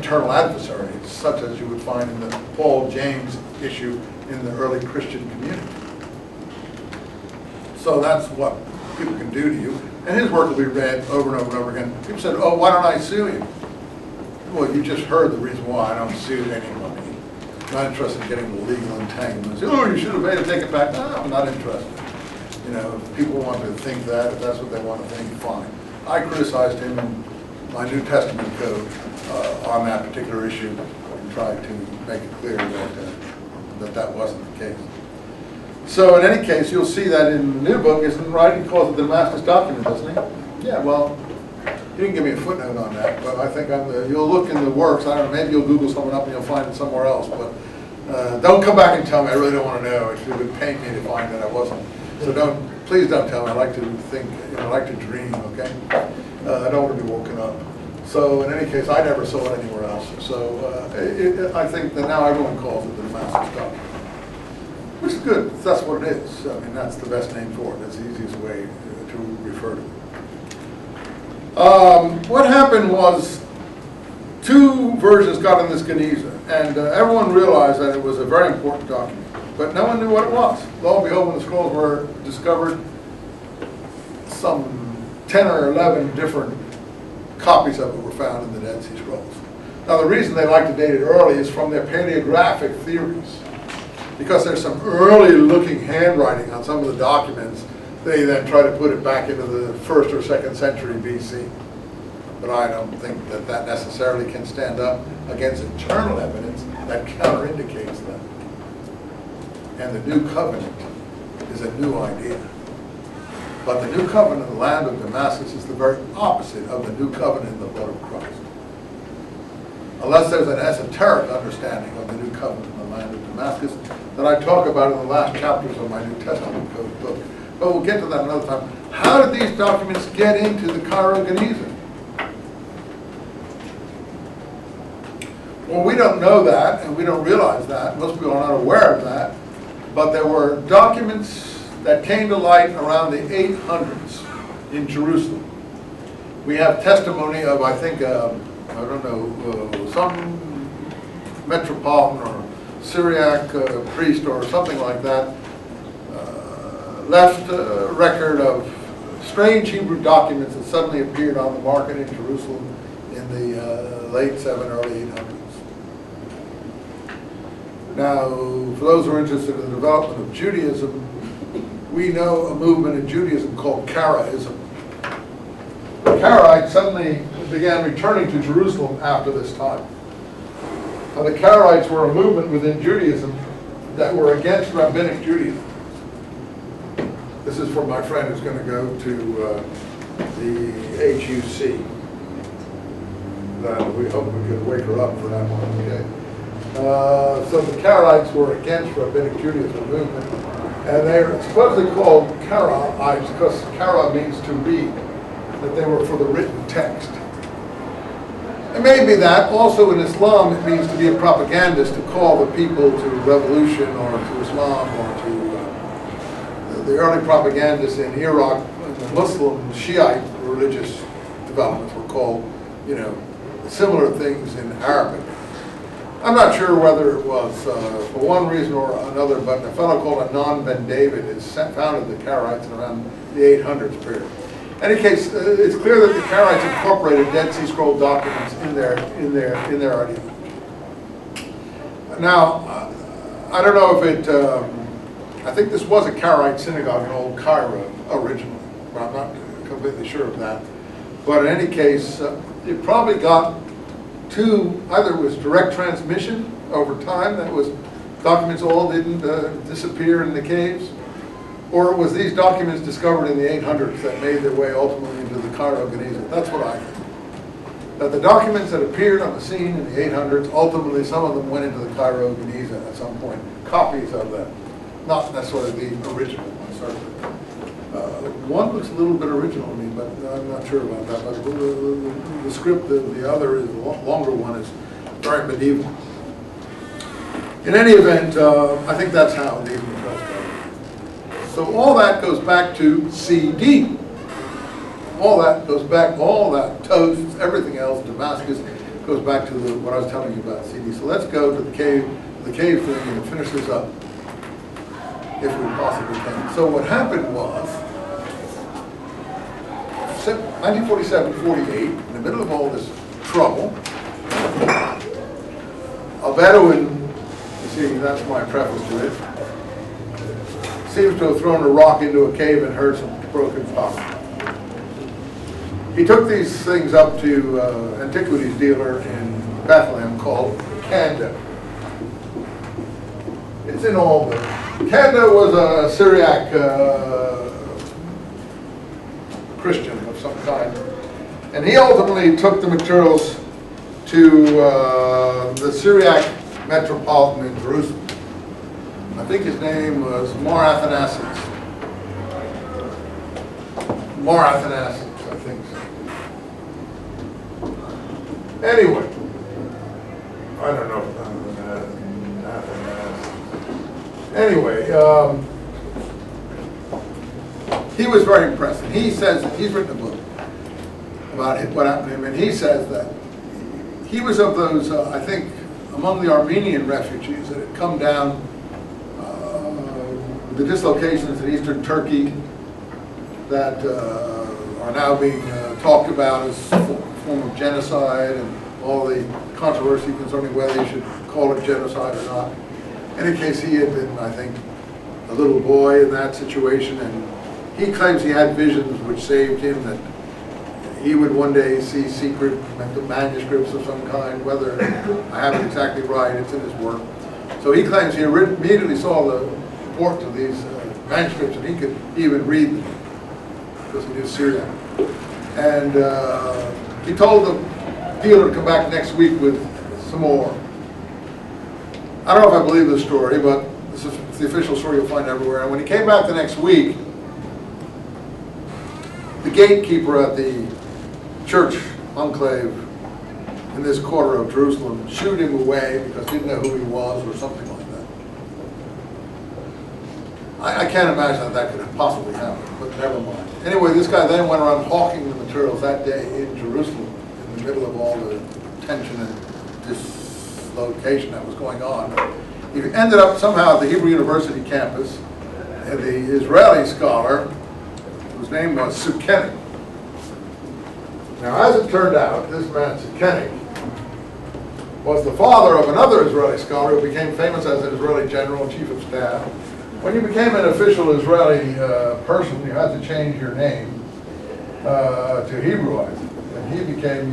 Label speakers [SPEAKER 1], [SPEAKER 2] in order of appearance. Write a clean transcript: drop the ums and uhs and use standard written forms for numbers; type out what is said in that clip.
[SPEAKER 1] internal adversaries, such as you would find in the Paul James issue in the early Christian community. So that's what people can do to you. And his work will be read over and over and over again. People said, oh, why don't I sue you? Well, you just heard the reason why I don't sue anybody. I'm not interested in getting the legal entanglements. Oh, you should have made it, take it back. No, I'm not interested. You know, if people want to think that, if that's what they want to think, fine. I criticized him in my New Testament code on that particular issue and tried to make it clear that that wasn't the case. So in any case, you'll see that in the new book, isn't right? He calls it the Damascus document, doesn't he? Yeah, well, he didn't give me a footnote on that, but I think you'll look in the works. I don't know, maybe you'll Google someone up and you'll find it somewhere else. But don't come back and tell me. I really don't want to know. It would pain me to find that I wasn't. So please don't tell me. I like to think, I like to dream, okay? I don't want to be woken up. So in any case, I never saw it anywhere else. So I think that now everyone calls it the Damascus document. Which is good, that's what it is. I mean, that's the best name for it. That's the easiest way to refer to it. What happened was two versions got in this Geniza, and everyone realized that it was a very important document, but no one knew what it was. Lo and behold, when the scrolls were discovered, some 10 or 11 different copies of it were found in the Dead Sea Scrolls. Now, the reason they like to date it early is from their paleographic theories. Because there's some early looking handwriting on some of the documents, they then try to put it back into the 1st or 2nd century BC. But I don't think that that necessarily can stand up against internal evidence that counterindicates that. And the new covenant is a new idea. But the new covenant in the land of Damascus is the very opposite of the new covenant in the blood of Christ. Unless there's an esoteric understanding of the new covenant in the land of Damascus that I talk about in the last chapters of my New Testament code book. But we'll get to that another time. How did these documents get into the Cairo Geniza? Well, we don't know that, and we don't realize that. Most people are not aware of that. But there were documents that came to light around the 800s in Jerusalem. We have testimony of, I think, I don't know, some metropolitan or Syriac priest or something like that left a record of strange Hebrew documents that suddenly appeared on the market in Jerusalem in the late 700s, early 800s. Now, for those who are interested in the development of Judaism, we know a movement in Judaism called Karaism. The Karaites suddenly began returning to Jerusalem after this time. Now, the Karaites were a movement within Judaism that were against rabbinic Judaism. This is from my friend who's going to go to the HUC. We hope we can wake her up for that one, okay? So the Karaites were against rabbinic Judaism movement, and they're supposedly called Karaites because Kara means to read, that they were for the written text. It may be that. Also in Islam, it means to be a propagandist, to call the people to revolution or to Islam or to the early propagandists in Iraq. The Muslim Shiite religious developments were called, similar things in Arabic. I'm not sure whether it was for one reason or another, but a fellow called Anan ben David has founded the Karaites in around the 800s period. In any case, it's clear that the Karaites incorporated Dead Sea Scroll documents in their ideology. Now, I don't know if it. I think this was a Karaite synagogue in Old Cairo originally, but I'm not completely sure of that. But in any case, it probably got to either it was direct transmission over time, that was documents all didn't disappear in the caves, or it was these documents discovered in the 800s that made their way ultimately into the Cairo Geniza. That's what I think. That the documents that appeared on the scene in the 800s, ultimately some of them went into the Cairo Geniza at some point, copies of them, not necessarily the original one, certainly. One looks a little bit original to me, but I'm not sure about that. But the script, the other, is the longer one, is very medieval. In any event, I think that's how these materials go. So all that goes back to CD. All that goes back, all that toasts, everything else, Damascus, goes back to what I was telling you about CD. So let's go to the cave thing and finish this up, if we possibly can. So what happened was, 1947-48, in the middle of all this trouble, a Bedouin, you see, that's my preface to it, seems to have thrown a rock into a cave and heard some broken pottery. He took these things up to an antiquities dealer in Bethlehem called Kanda. It's in Albany. Kanda was a Syriac Christian of some kind, and he ultimately took the materials to the Syriac metropolitan in Jerusalem. I think his name was Mar Athanasius. Mar Athanasius, I think so. Anyway, I don't know. Anyway, he was very impressed. And he says, he's written a book about what happened to him, and he says that he was of those, I think, among the Armenian refugees that had come down the dislocations in eastern Turkey that are now being talked about as a form of genocide, and all the controversy concerning whether you should call it genocide or not. In any case, he had been, I think, a little boy in that situation, and he claims he had visions which saved him, that he would one day see secret manuscripts of some kind, whether I have it exactly right, it's in his work. So he claims he immediately saw the importance of these manuscripts, and he could even read them because he knew Syriac. And he told the dealer to come back next week with some more. I don't know if I believe this story, but this is the official story you'll find everywhere. And when he came back the next week, the gatekeeper at the church enclave in this quarter of Jerusalem shooed him away because he didn't know who he was or something like that. I can't imagine that could have possibly happened, but never mind. Anyway, this guy then went around hawking the materials that day in Jerusalem in the middle of all the tension and dislocation that was going on. He ended up somehow at the Hebrew University campus, and the Israeli scholar, whose name was Sukenik. Now, as it turned out, this man Sukenik was the father of another Israeli scholar who became famous as an Israeli general and chief of staff. When you became an official Israeli person, you had to change your name to Hebraize it, and he became